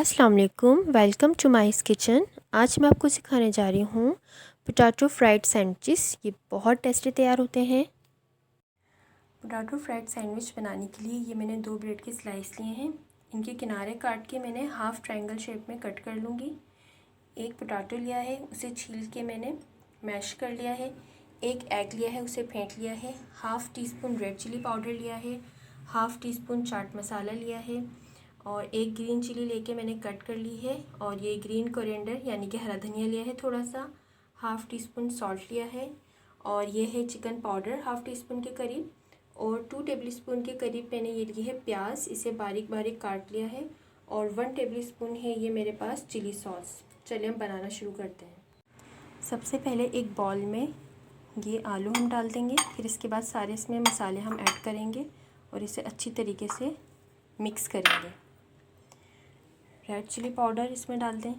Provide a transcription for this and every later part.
अस्सलाम वालेकुम, welcome to mice kitchen. आज मैं आपको सिखाने जा रही हूँ पोटैटो फ्राइड सैंडविचेस। ये बहुत टेस्टी तैयार होते हैं। पोटैटो फ्राइड सैंडविच बनाने के लिए ये मैंने 2 ब्रेड के स्लाइस लिए हैं। इनके किनारे काट के मैंने हाफ़ ट्रायंगल शेप में कट कर लूँगी। एक पोटैटो लिया है, उसे छील के मैंने मैश कर लिया है। एक एग लिया है, उसे फेंट लिया है। Half teaspoon red chilli powder लिया है। हाफ़ टी स्पून चाट मसाला लिया है और एक ग्रीन चिली लेके मैंने कट कर ली है। और ये ग्रीन कोरिएंडर यानी कि हरा धनिया लिया है थोड़ा सा। हाफ़ टी स्पून सॉल्ट लिया है और ये है chicken powder half tea spoon के करीब। और 2 टेबलस्पून के करीब मैंने ये ली है प्याज, इसे बारीक बारीक काट लिया है। और 1 टेबलस्पून है ये मेरे पास चिली सॉस। चलिए हम बनाना शुरू करते हैं। सबसे पहले एक बाउल में ये आलू हम डाल देंगे, फिर इसके बाद सारे इसमें मसाले हम ऐड करेंगे और इसे अच्छी तरीके से मिक्स करेंगे। रेड चिली पाउडर इसमें डाल दें,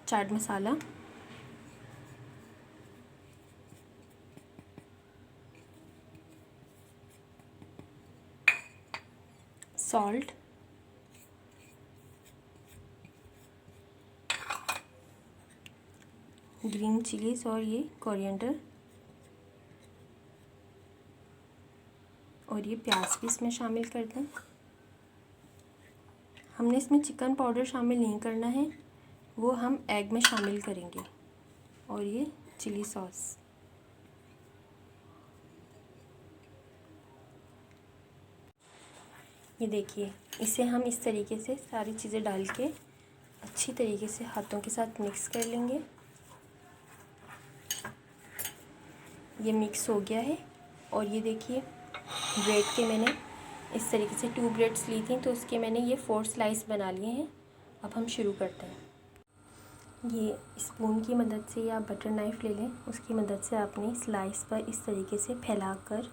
chaat masala, salt, green chillies और ये कोरिएंडर और ये प्याज भी इसमें शामिल कर दें। हमने इसमें चिकन पाउडर शामिल नहीं करना है, वो हम एग में शामिल करेंगे। और ये चिली सॉस, ये देखिए, इसे हम इस तरीके से सारी चीज़ें डाल के अच्छी तरीके से हाथों के साथ मिक्स कर लेंगे। ये मिक्स हो गया है। और ये देखिए, ब्रेड के मैंने इस तरीके से 2 ब्रेड्स ली थी, तो उसके मैंने ये 4 स्लाइस बना लिए हैं। अब हम शुरू करते हैं। ये स्पून की मदद से या बटर नाइफ़ ले लें, उसकी मदद से आपने स्लाइस पर इस तरीके से फैलाकर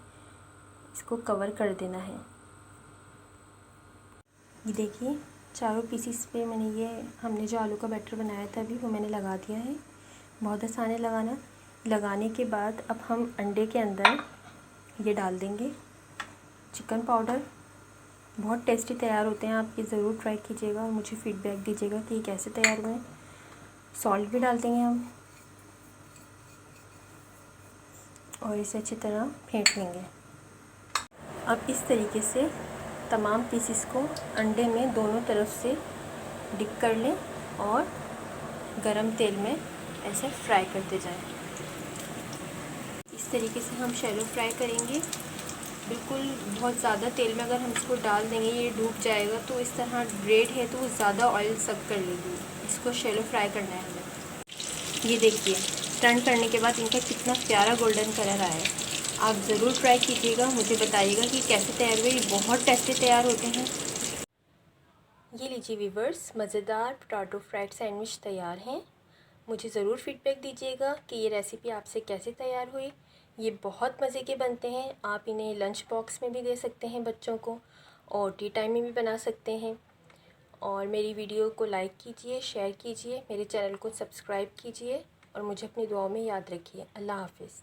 इसको कवर कर देना है। ये देखिए, चारों पीसीस पे मैंने ये हमने जो आलू का बैटर बनाया था अभी, वो मैंने लगा दिया है। बहुत आसान है लगाना। लगाने के बाद अब हम अंडे के अंदर ये डाल देंगे चिकन पाउडर। बहुत टेस्टी तैयार होते हैं, आप ये ज़रूर ट्राई कीजिएगा और मुझे फ़ीडबैक दीजिएगा कि ये कैसे तैयार हुए हैं। सॉल्ट भी डाल देंगे हम और इसे अच्छी तरह फेंट लेंगे। अब इस तरीके से तमाम पीसेस को अंडे में दोनों तरफ से डिप कर लें और गरम तेल में ऐसे फ्राई करते जाएं। इस तरीके से हम शैलो फ्राई करेंगे। बिल्कुल बहुत ज़्यादा तेल में अगर हम इसको डाल देंगे ये डूब जाएगा, तो इस तरह ब्रेड है तो वो ज़्यादा ऑयल सक कर लेगी। इसको शैलो फ्राई करना है हमें। ये देखिए, टर्न करने के बाद इनका कितना प्यारा गोल्डन कलर आया है। आप ज़रूर ट्राई कीजिएगा, मुझे बताइएगा कि कैसे तैयार हुए। ये बहुत टेस्टी तैयार होते हैं। ये लीजिए व्यूअर्स, मज़ेदार पोटैटो फ्राइड सैंडविच तैयार हैं। मुझे ज़रूर फीडबैक दीजिएगा कि ये रेसिपी आपसे कैसे तैयार हुई। ये बहुत मज़े के बनते हैं। आप इन्हें लंच बॉक्स में भी दे सकते हैं बच्चों को, और टी टाइम में भी बना सकते हैं। और मेरी वीडियो को लाइक कीजिए, शेयर कीजिए, मेरे चैनल को सब्सक्राइब कीजिए और मुझे अपनी दुआओं में याद रखिए। अल्लाह हाफ़िज़।